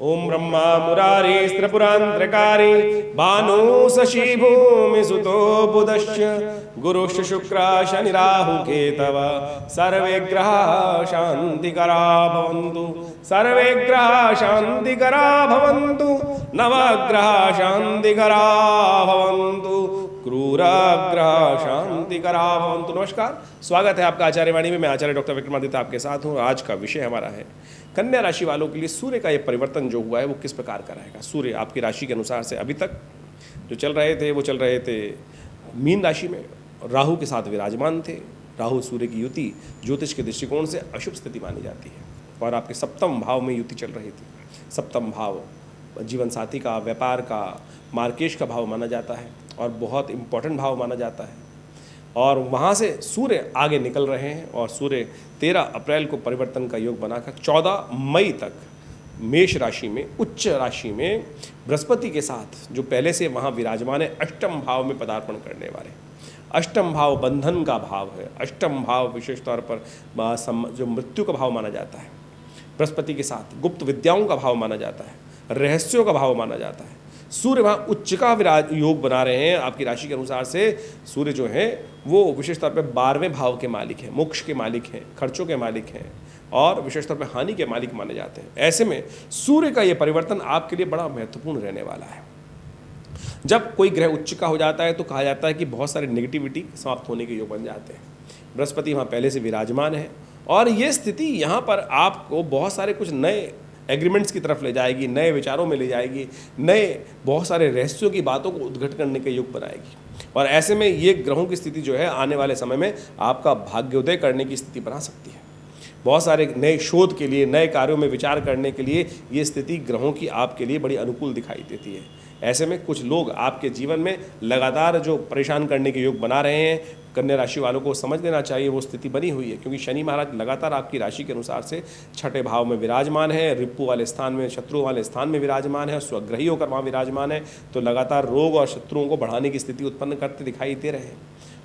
ओम ब्रह्मा मुरारी त्रिपुरांतरकारी भानु शशि भूमि सुतो बुधश्च गुरुश्च शुक्र शनि राहु केतव सर्वे ग्रहा शांतिकरा भवन्तु सर्वे ग्रहा शांतिकरा भवन्तु नवग्रहा शांतिकरा भवन्तु क्रूराग्रह शांतिकरा भवन्तु। नमस्कार, स्वागत है आपका आचार्य वाणी में। मैं आचार्य डॉक्टर विक्रमादित्य आपके साथ हूँ। आज का विषय हमारा है कन्या राशि वालों के लिए सूर्य का ये परिवर्तन जो हुआ है वो किस प्रकार का रहेगा। सूर्य आपकी राशि के अनुसार से अभी तक जो चल रहे थे मीन राशि में राहु के साथ विराजमान थे। राहु सूर्य की युति ज्योतिष के दृष्टिकोण से अशुभ स्थिति मानी जाती है और आपके सप्तम भाव में युति चल रही थी। सप्तम भाव जीवन साथी का, व्यापार का, मार्केश का भाव माना जाता है और बहुत इंपॉर्टेंट भाव माना जाता है। और वहाँ से सूर्य आगे निकल रहे हैं और सूर्य 13 अप्रैल को परिवर्तन का योग बनाकर 14 मई तक मेष राशि में, उच्च राशि में बृहस्पति के साथ जो पहले से वहाँ विराजमान है, अष्टम भाव में पदार्पण करने वाले। अष्टम भाव बंधन का भाव है। अष्टम भाव विशेष तौर पर जो मृत्यु का भाव माना जाता है, बृहस्पति के साथ गुप्त विद्याओं का भाव माना जाता है, रहस्यों का भाव माना जाता है। सूर्य वहाँ उच्च का विराज योग बना रहे हैं। आपकी राशि के अनुसार से सूर्य जो है वो विशेष तौर पे 12वें भाव के मालिक हैं, मोक्ष के मालिक हैं, खर्चों के मालिक हैं और विशेष तौर पे हानि के मालिक माने जाते हैं। ऐसे में सूर्य का ये परिवर्तन आपके लिए बड़ा महत्वपूर्ण रहने वाला है। जब कोई ग्रह उच्च का हो जाता है तो कहा जाता है कि बहुत सारी नेगेटिविटी समाप्त होने के योग बन जाते हैं। बृहस्पति वहाँ पहले से विराजमान है और ये स्थिति यहाँ पर आपको बहुत सारे कुछ नए एग्रीमेंट्स की तरफ ले जाएगी, नए विचारों में ले जाएगी, नए बहुत सारे रहस्यों की बातों को उद्घट करने के योग बनाएगी। और ऐसे में ये ग्रहों की स्थिति जो है आने वाले समय में आपका भाग्योदय करने की स्थिति बना सकती है। बहुत सारे नए शोध के लिए, नए कार्यों में विचार करने के लिए ये स्थिति ग्रहों की आपके लिए बड़ी अनुकूल दिखाई देती है। ऐसे में कुछ लोग आपके जीवन में लगातार जो परेशान करने के योग बना रहे हैं, कन्या राशि वालों को समझ लेना चाहिए वो स्थिति बनी हुई है, क्योंकि शनि महाराज लगातार आपकी राशि के अनुसार से छठे भाव में विराजमान है, रिपु वाले स्थान में, शत्रु वाले स्थान में विराजमान है और स्वग्रही होकर वहाँ विराजमान है। तो लगातार रोग और शत्रुओं को बढ़ाने की स्थिति उत्पन्न करते दिखाई दे रहे हैं।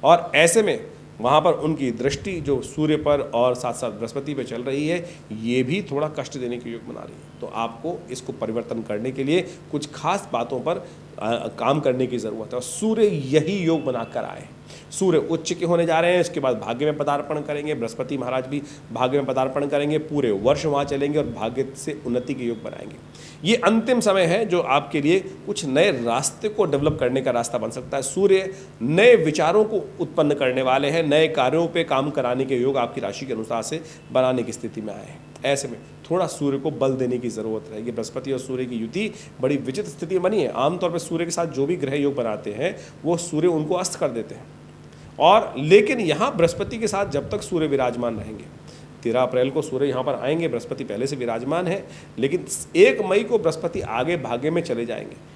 और ऐसे में वहाँ पर उनकी दृष्टि जो सूर्य पर और साथ साथ बृहस्पति पे चल रही है, ये भी थोड़ा कष्ट देने के योग बना रही है। तो आपको इसको परिवर्तन करने के लिए कुछ खास बातों पर काम करने की ज़रूरत है और सूर्य यही योग बनाकर आए। सूर्य उच्च के होने जा रहे हैं, इसके बाद भाग्य में पदार्पण करेंगे। बृहस्पति महाराज भी भाग्य में पदार्पण करेंगे, पूरे वर्ष वहाँ चलेंगे और भाग्य से उन्नति के योग बनाएंगे। ये अंतिम समय है जो आपके लिए कुछ नए रास्ते को डेवलप करने का रास्ता बन सकता है। सूर्य नए विचारों को उत्पन्न करने वाले हैं, नए कार्यों पे काम कराने के योग आपकी राशि के अनुसार से बनाने की स्थिति में आए हैं। ऐसे में थोड़ा सूर्य को बल देने की ज़रूरत रहेगी। बृहस्पति और सूर्य की युति बड़ी विचित्र स्थिति बनी है। आमतौर पर सूर्य के साथ जो भी ग्रह योग बनाते हैं वो सूर्य उनको अस्त कर देते हैं। और लेकिन यहाँ बृहस्पति के साथ जब तक सूर्य विराजमान रहेंगे, 13 अप्रैल को सूर्य यहाँ पर आएंगे, बृहस्पति पहले से विराजमान है, लेकिन 1 मई को बृहस्पति आगे भाग्य में चले जाएंगे।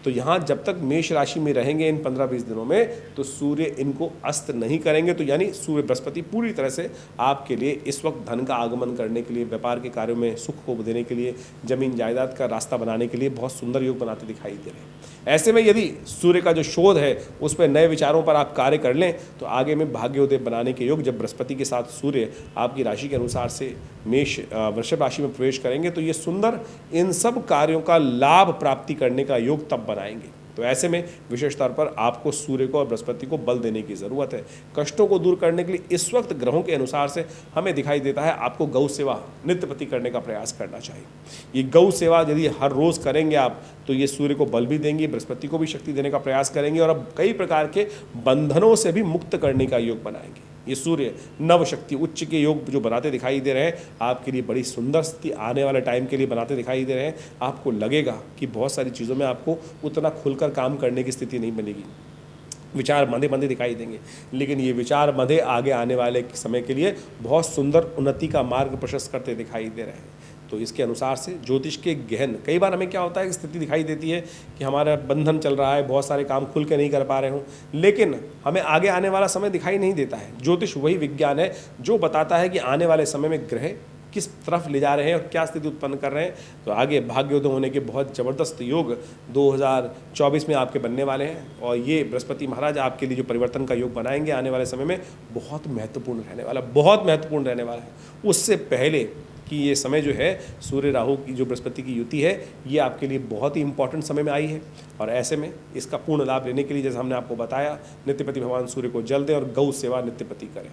तो यहाँ जब तक मेष राशि में रहेंगे इन 15-20 दिनों में, तो सूर्य इनको अस्त नहीं करेंगे। तो यानी सूर्य बृहस्पति पूरी तरह से आपके लिए इस वक्त धन का आगमन करने के लिए, व्यापार के कार्यों में सुख को देने के लिए, जमीन जायदाद का रास्ता बनाने के लिए बहुत सुंदर योग बनाते दिखाई दे रहे हैं। ऐसे में यदि सूर्य का जो शोध है उस पर नए विचारों पर आप कार्य कर लें तो आगे में भाग्योदय बनाने के योग, जब बृहस्पति के साथ सूर्य आपकी राशि के अनुसार से मेष वृषभ राशि में प्रवेश करेंगे तो ये सुंदर इन सब कार्यों का लाभ प्राप्ति करने का योग तब बनाएंगे। तो ऐसे में विशेष तौर पर आपको सूर्य को और बृहस्पति को बल देने की ज़रूरत है। कष्टों को दूर करने के लिए इस वक्त ग्रहों के अनुसार से हमें दिखाई देता है आपको गौ सेवा नित्य प्रति करने का प्रयास करना चाहिए। ये गौ सेवा यदि हर रोज़ करेंगे आप तो ये सूर्य को बल भी देंगे, बृहस्पति को भी शक्ति देने का प्रयास करेंगे और अब कई प्रकार के बंधनों से भी मुक्त करने का योग बनाएंगे। ये सूर्य नव शक्ति उच्च के योग जो बनाते दिखाई दे रहे हैं आपके लिए बड़ी सुंदर स्थिति आने वाले टाइम के लिए बनाते दिखाई दे रहे हैं। आपको लगेगा कि बहुत सारी चीज़ों में आपको उतना खुलकर काम करने की स्थिति नहीं बनेगी, विचार बंधे बंधे दिखाई देंगे, लेकिन ये विचार बंधे आगे आने वाले समय के लिए बहुत सुंदर उन्नति का मार्ग प्रशस्त करते दिखाई दे रहे हैं। तो इसके अनुसार से ज्योतिष के गहन, कई बार हमें क्या होता है कि स्थिति दिखाई देती है कि हमारा बंधन चल रहा है, बहुत सारे काम खुल के नहीं कर पा रहे हूँ, लेकिन हमें आगे आने वाला समय दिखाई नहीं देता है। ज्योतिष वही विज्ञान है जो बताता है कि आने वाले समय में ग्रह किस तरफ ले जा रहे हैं और क्या स्थिति उत्पन्न कर रहे हैं। तो आगे भाग्योदय होने के बहुत ज़बरदस्त योग 2024 में आपके बनने वाले हैं और ये बृहस्पति महाराज आपके लिए जो परिवर्तन का योग बनाएंगे आने वाले समय में बहुत महत्वपूर्ण रहने वाला, बहुत महत्वपूर्ण रहने वाला है। उससे पहले कि ये समय जो है सूर्य राहु की जो बृहस्पति की युति है ये आपके लिए बहुत ही इंपॉर्टेंट समय में आई है। और ऐसे में इसका पूर्ण लाभ लेने के लिए जैसे हमने आपको बताया, नित्यपति भगवान सूर्य को जल दें और गौ सेवा नित्यपति करें।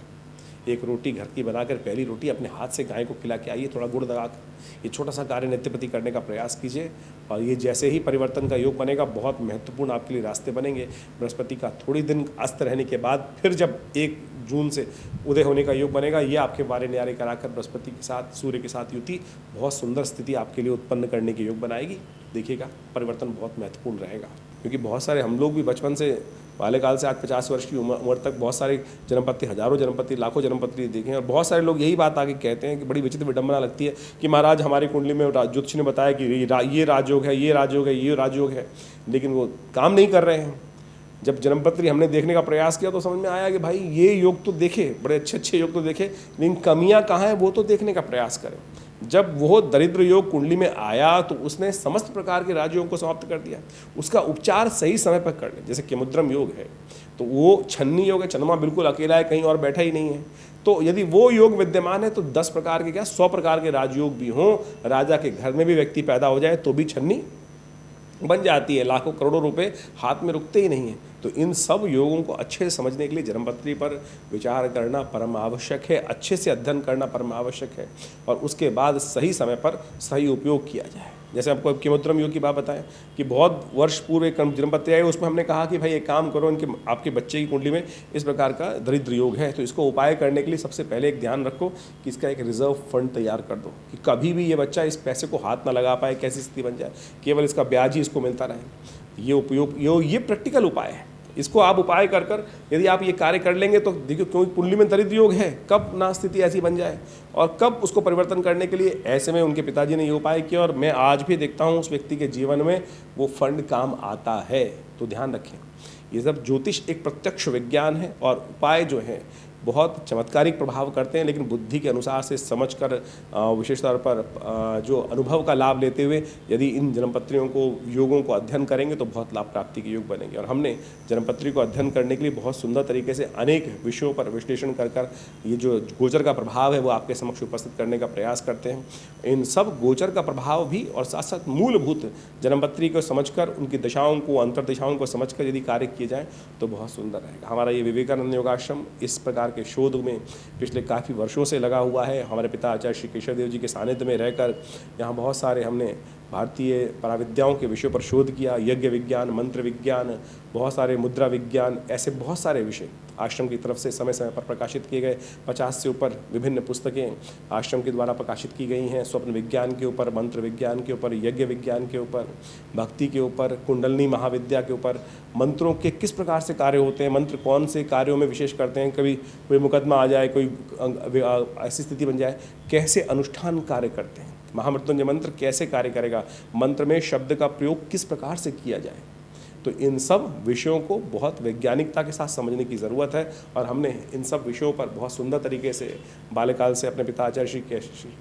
एक रोटी घर की बनाकर पहली रोटी अपने हाथ से गाय को खिला के आइए, थोड़ा गुड़ लगाकर। ये छोटा सा कार्य नित्यपति करने का प्रयास कीजिए और ये जैसे ही परिवर्तन का योग बनेगा बहुत महत्वपूर्ण आपके लिए रास्ते बनेंगे। बृहस्पति का थोड़ी दिन अस्त रहने के बाद फिर जब 1 जून से उदय होने का योग बनेगा, ये आपके बारे न्यारे कराकर बृहस्पति के साथ सूर्य के साथ युति बहुत सुंदर स्थिति आपके लिए उत्पन्न करने के योग बनाएगी। देखिएगा परिवर्तन बहुत महत्वपूर्ण रहेगा, क्योंकि बहुत सारे हम लोग भी बचपन से बाल्यकाल से आज 50 वर्ष की उम्र तक बहुत सारे जन्मपत्ति, हजारों जन्मपत्ति, लाखों जन्मपत्ति देखे हैं। और बहुत सारे लोग यही बात आके कहते हैं कि बड़ी विचित्र विडंबना लगती है कि महाराज हमारी कुंडली में ज्योतिष ने बताया कि ये राजयोग है, ये राजयोग है, ये राजयोग है, लेकिन वो काम नहीं कर रहे हैं। जब जन्मपत्री हमने देखने का प्रयास किया तो समझ में आया कि भाई ये योग तो देखे, बड़े अच्छे अच्छे योग तो देखे, लेकिन कमियां कहाँ हैं वो तो देखने का प्रयास करें। जब वो दरिद्र योग कुंडली में आया तो उसने समस्त प्रकार के राजयोग को समाप्त कर दिया। उसका उपचार सही समय पर कर ले। जैसे केमुद्रम योग है तो वो छन्नी योग है, चंद्रमा बिल्कुल अकेला है, कहीं और बैठा ही नहीं है। तो यदि वो योग विद्यमान है तो 10 प्रकार के क्या 100 प्रकार के राजयोग भी हों, राजा के घर में भी व्यक्ति पैदा हो जाए तो भी छन्नी बन जाती है। लाखों करोड़ों रुपए हाथ में रुकते ही नहीं हैं। तो इन सब योगों को अच्छे से समझने के लिए जन्मपत्री पर विचार करना परम आवश्यक है, अच्छे से अध्ययन करना परम आवश्यक है और उसके बाद सही समय पर सही उपयोग किया जाए। जैसे आपको केमुद्रम योग की बात बताएं कि बहुत वर्ष पूर्व एक जन्मपत्री आई, उसमें हमने कहा कि भाई एक काम करो, इनके आपके बच्चे की कुंडली में इस प्रकार का दरिद्र योग है, तो इसको उपाय करने के लिए सबसे पहले एक ध्यान रखो कि इसका एक रिजर्व फंड तैयार कर दो कि कभी भी ये बच्चा इस पैसे को हाथ ना लगा पाए, कैसी स्थिति बन जाए, केवल इसका ब्याज ही इसको मिलता रहे। ये उपयोग ये प्रैक्टिकल उपाय है। इसको आप उपाय कर कर यदि आप ये कार्य कर लेंगे तो देखिए क्योंकि कुंडली में दरिद्र योग है, कब ना स्थिति ऐसी बन जाए और कब उसको परिवर्तन करने के लिए ऐसे में उनके पिताजी ने ये उपाय किया और मैं आज भी देखता हूँ उस व्यक्ति के जीवन में वो फंड काम आता है। तो ध्यान रखें, ये सब ज्योतिष एक प्रत्यक्ष विज्ञान है और उपाय जो है बहुत चमत्कारिक प्रभाव करते हैं, लेकिन बुद्धि के अनुसार से समझकर विशेष तौर पर जो अनुभव का लाभ लेते हुए यदि इन जन्मपत्रियों को योगों को अध्ययन करेंगे तो बहुत लाभ प्राप्ति के योग बनेंगे। और हमने जन्मपत्री को अध्ययन करने के लिए बहुत सुंदर तरीके से अनेक विषयों पर विश्लेषण कर ये जो गोचर का प्रभाव है वो आपके समक्ष उपस्थित करने का प्रयास करते हैं। इन सब गोचर का प्रभाव भी और साथ साथ मूलभूत जन्मपत्री को समझकर उनकी दशाओं को अंतर दिशाओं को समझकर यदि कार्य किए जाएँ तो बहुत सुंदर रहेगा। हमारा ये विवेकानंद योगाश्रम इस प्रकार के शोध में पिछले काफ़ी वर्षों से लगा हुआ है। हमारे पिता आचार्य श्री केशव देव जी के सानिध्य में रहकर यहाँ बहुत सारे हमने भारतीय पराविद्याओं के विषयों पर शोध किया, यज्ञ विज्ञान, मंत्र विज्ञान, बहुत सारे मुद्रा विज्ञान, ऐसे बहुत सारे विषय आश्रम की तरफ से समय समय पर प्रकाशित किए गए। 50 से ऊपर विभिन्न पुस्तकें आश्रम के द्वारा प्रकाशित की गई हैं, स्वप्न विज्ञान के ऊपर, मंत्र विज्ञान के ऊपर, यज्ञ विज्ञान के ऊपर, भक्ति के ऊपर, कुंडलनी महाविद्या के ऊपर, मंत्रों के किस प्रकार से कार्य होते हैं, मंत्र कौन से कार्यों में विशेष करते हैं, कभी कोई मुकदमा आ जाए, कोई ऐसी स्थिति बन जाए, कैसे अनुष्ठान कार्य करते हैं, महामृत्युंजय मंत्र कैसे कार्य करेगा, मंत्र में शब्द का प्रयोग किस प्रकार से किया जाए। तो इन सब विषयों को बहुत वैज्ञानिकता के साथ समझने की ज़रूरत है और हमने इन सब विषयों पर बहुत सुंदर तरीके से बाल्यकाल से अपने पिता आचार्य श्री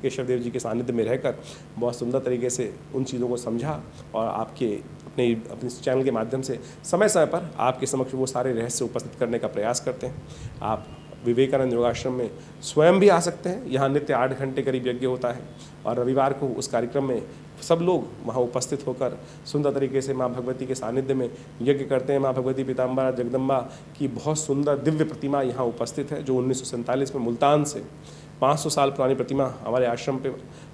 केशव देव जी के सानिध्य में रहकर बहुत सुंदर तरीके से उन चीज़ों को समझा और आपके अपने चैनल के माध्यम से समय समय पर आपके समक्ष वो सारे रहस्य उपस्थित करने का प्रयास करते हैं। आप विवेकानंद योगाश्रम में स्वयं भी आ सकते हैं। यहाँ नित्य 8 घंटे करीब यज्ञ होता है और रविवार को उस कार्यक्रम में सब लोग वहाँ उपस्थित होकर सुंदर तरीके से माँ भगवती के सानिध्य में यज्ञ करते हैं। माँ भगवती पीताम्बरा जगदम्बा की बहुत सुंदर दिव्य प्रतिमा यहाँ उपस्थित है, जो 1947 में मुल्तान से 500 साल पुरानी प्रतिमा हमारे आश्रम पे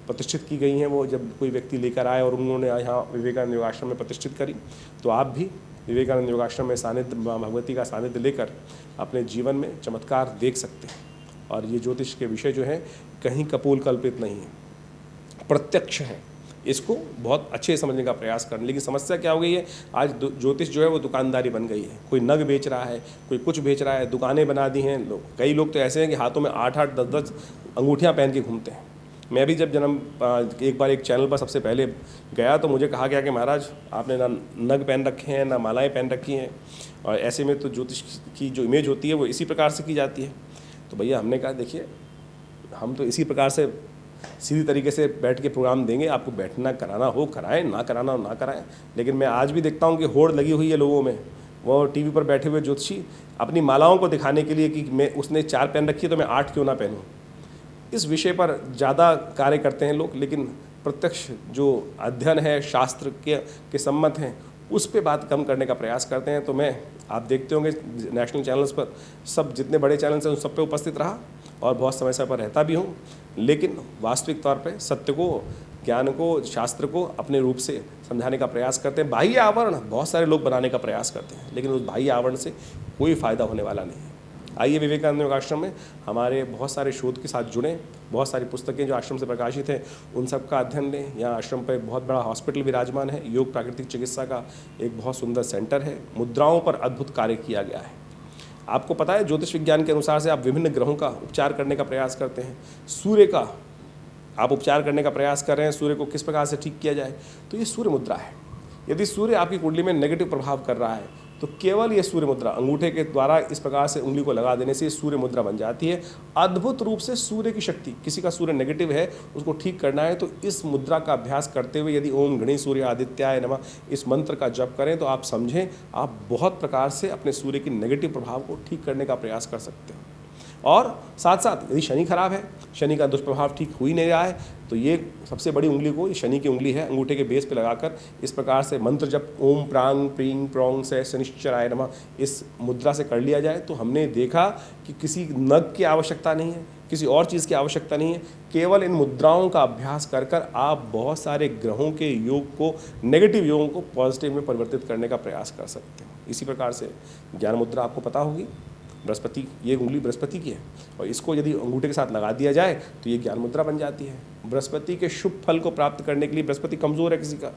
प्रतिष्ठित की गई हैं। वो जब कोई व्यक्ति लेकर आए और उन्होंने यहाँ विवेकानंद योगाश्रम में प्रतिष्ठित करी, तो आप भी विवेकानंद योगाश्रम में सानिध्य माँ भगवती का सानिध्य लेकर अपने जीवन में चमत्कार देख सकते हैं। और ये ज्योतिष के विषय जो हैं कहीं कपोल कल्पित नहीं है, प्रत्यक्ष है। इसको बहुत अच्छे से समझने का प्रयास करना। लेकिन समस्या क्या हो गई है, आज ज्योतिष जो है वो दुकानदारी बन गई है। कोई नग बेच रहा है, कोई कुछ बेच रहा है, दुकानें बना दी हैं लोग। कई लोग तो ऐसे हैं कि हाथों में 8-8, 10-10 अंगूठियाँ पहन के घूमते हैं। मैं भी जब एक बार एक चैनल पर सबसे पहले गया तो मुझे कहा गया कि महाराज आपने ना नग पहन रखे हैं, ना मालाएँ पहन रखी हैं, और ऐसे में तो ज्योतिष की जो इमेज होती है वो इसी प्रकार से की जाती है। तो भैया हमने कहा देखिए हम तो इसी प्रकार से सीधी तरीके से बैठ के प्रोग्राम देंगे, आपको बैठना कराना हो कराएं, ना कराना हो ना कराएं। लेकिन मैं आज भी देखता हूं कि होड़ लगी हुई है लोगों में। वो टीवी पर बैठे हुए ज्योतिषी अपनी मालाओं को दिखाने के लिए कि मैं उसने 4 पहन रखी है तो मैं 8 क्यों ना पहनूं। इस विषय पर ज़्यादा कार्य करते हैं लोग, लेकिन प्रत्यक्ष जो अध्ययन है शास्त्र के सम्मत हैं उस पे बात कम करने का प्रयास करते हैं। तो मैं, आप देखते होंगे नेशनल चैनल्स पर सब जितने बड़े चैनल्स हैं उन सब पे उपस्थित रहा और बहुत समय पर रहता भी हूँ, लेकिन वास्तविक तौर पे सत्य को, ज्ञान को, शास्त्र को अपने रूप से समझाने का प्रयास करते हैं। बाह्य आवरण बहुत सारे लोग बनाने का प्रयास करते हैं, लेकिन उस बाह्य आवरण से कोई फ़ायदा होने वाला नहीं है। आइए विवेकानंद योग आश्रम में हमारे बहुत सारे शोध के साथ जुड़ें, बहुत सारी पुस्तकें जो आश्रम से प्रकाशित हैं उन सब का अध्ययन लें। यहाँ आश्रम पर बहुत बड़ा हॉस्पिटल विराजमान है, योग प्राकृतिक चिकित्सा का एक बहुत सुंदर सेंटर है, मुद्राओं पर अद्भुत कार्य किया गया है। आपको पता है ज्योतिष विज्ञान के अनुसार से आप विभिन्न ग्रहों का उपचार करने का प्रयास करते हैं, सूर्य का आप उपचार करने का प्रयास कर रहे हैं, सूर्य को किस प्रकार से ठीक किया जाए, तो ये सूर्य मुद्रा है। यदि सूर्य आपकी कुंडली में नेगेटिव प्रभाव कर रहा है तो केवल ये सूर्य मुद्रा अंगूठे के द्वारा इस प्रकार से उंगली को लगा देने से ये सूर्य मुद्रा बन जाती है। अद्भुत रूप से सूर्य की शक्ति, किसी का सूर्य नेगेटिव है उसको ठीक करना है तो इस मुद्रा का अभ्यास करते हुए यदि ओम गणे सूर्य आदित्याय नमः इस मंत्र का जप करें तो आप समझें आप बहुत प्रकार से अपने सूर्य की नेगेटिव प्रभाव को ठीक करने का प्रयास कर सकते हैं। और साथ साथ यदि शनि खराब है, शनि का दुष्प्रभाव ठीक हो ही नहीं रहा है, तो ये सबसे बड़ी उंगली को, ये शनि की उंगली है, अंगूठे के बेस पे लगाकर इस प्रकार से मंत्र जब ओम प्रांग प्रींग प्रोंग से शनिश्चराय नमः इस मुद्रा से कर लिया जाए तो हमने देखा कि किसी नग की आवश्यकता नहीं है, किसी और चीज़ की आवश्यकता नहीं है। केवल इन मुद्राओं का अभ्यास कर कर आप बहुत सारे ग्रहों के योग को, नेगेटिव योगों को पॉजिटिव में परिवर्तित करने का प्रयास कर सकते हैं। इसी प्रकार से ज्ञान मुद्रा आपको पता होगी, बृहस्पति, ये उंगली बृहस्पति की है और इसको यदि अंगूठे के साथ लगा दिया जाए तो ये ज्ञान मुद्रा बन जाती है। बृहस्पति के शुभ फल को प्राप्त करने के लिए, बृहस्पति कमज़ोर है किसी का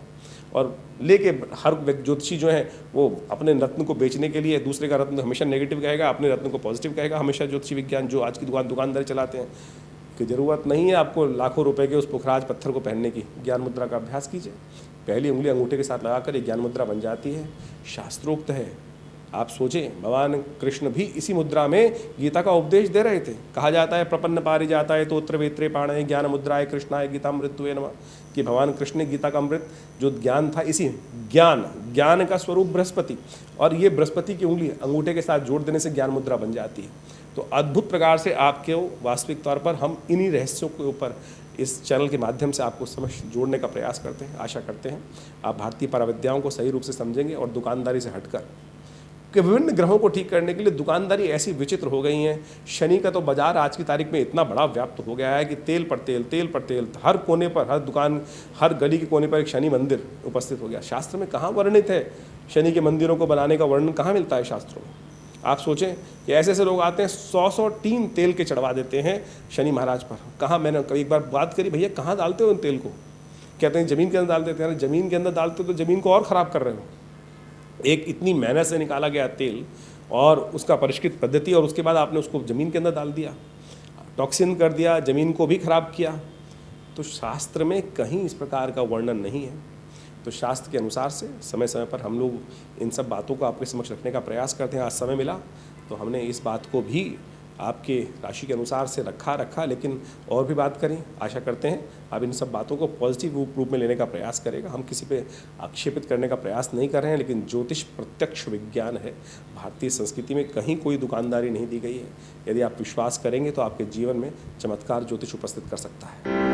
और लेके हर ज्योतिषी जो है वो अपने रत्न को बेचने के लिए दूसरे का रत्न हमेशा नेगेटिव कहेगा, अपने रत्न को पॉजिटिव कहेगा। हमेशा ज्योतिषी विज्ञान जो आज की दुकानदारी चलाते हैं कि ज़रूरत नहीं है आपको लाखों रुपए के उस पुखराज पत्थर को पहनने की, ज्ञान मुद्रा का अभ्यास कीजिए। पहली उंगली अंगूठे के साथ लगाकर ये ज्ञान मुद्रा बन जाती है, शास्त्रोक्त है। आप सोचें भगवान कृष्ण भी इसी मुद्रा में गीता का उपदेश दे रहे थे। कहा जाता है प्रपन्न पारिजाताय तोत्र वेत्रे पाणय ज्ञान मुद्राय कृष्णाय गीतामृतवे नमः, कि भगवान कृष्ण ने गीता का अमृत जो ज्ञान था, इसी ज्ञान का स्वरूप बृहस्पति, और ये बृहस्पति की उंगली अंगूठे के साथ जोड़ देने से ज्ञान मुद्रा बन जाती है। तो अद्भुत प्रकार से आपके वास्तविक तौर पर हम इन्हीं रहस्यों के ऊपर इस चैनल के माध्यम से आपको समझ जोड़ने का प्रयास करते हैं। आशा करते हैं आप भारतीय पराविद्याओं को सही रूप से समझेंगे और दुकानदारी से हटकर कि विभिन्न ग्रहों को ठीक करने के लिए दुकानदारी ऐसी विचित्र हो गई है। शनि का तो बाजार आज की तारीख में इतना बड़ा व्याप्त हो गया है कि तेल पर तेल, हर कोने पर, हर दुकान, हर गली के कोने पर एक शनि मंदिर उपस्थित हो गया। शास्त्र में कहाँ वर्णित है शनि के मंदिरों को बनाने का वर्णन कहाँ मिलता है शास्त्रों में? आप सोचें कि ऐसे ऐसे लोग आते हैं 100 टीन तेल के चढ़वा देते हैं शनि महाराज पर। कहाँ, मैंने कभी एक बार बात करी, भैया कहाँ डालते हो उन तेल को? कहते हैं ज़मीन के अंदर डाल देते हैं। ज़मीन के अंदर डालते हो तो ज़मीन को और ख़राब कर रहे हो। एक इतनी मेहनत से निकाला गया तेल और उसका परिष्कृत पद्धति, और उसके बाद आपने उसको ज़मीन के अंदर डाल दिया, टॉक्सिन कर दिया, ज़मीन को भी खराब किया। तो शास्त्र में कहीं इस प्रकार का वर्णन नहीं है। तो शास्त्र के अनुसार से समय समय पर हम लोग इन सब बातों को आपके समक्ष रखने का प्रयास करते हैं। आज समय मिला तो हमने इस बात को भी आपके राशि के अनुसार से रखा, लेकिन और भी बात करें। आशा करते हैं आप इन सब बातों को पॉजिटिव रूप में लेने का प्रयास करेगा। हम किसी पे आक्षेपित करने का प्रयास नहीं कर रहे हैं, लेकिन ज्योतिष प्रत्यक्ष विज्ञान है। भारतीय संस्कृति में कहीं कोई दुकानदारी नहीं दी गई है। यदि आप विश्वास करेंगे तो आपके जीवन में चमत्कार ज्योतिष उपस्थित कर सकता है।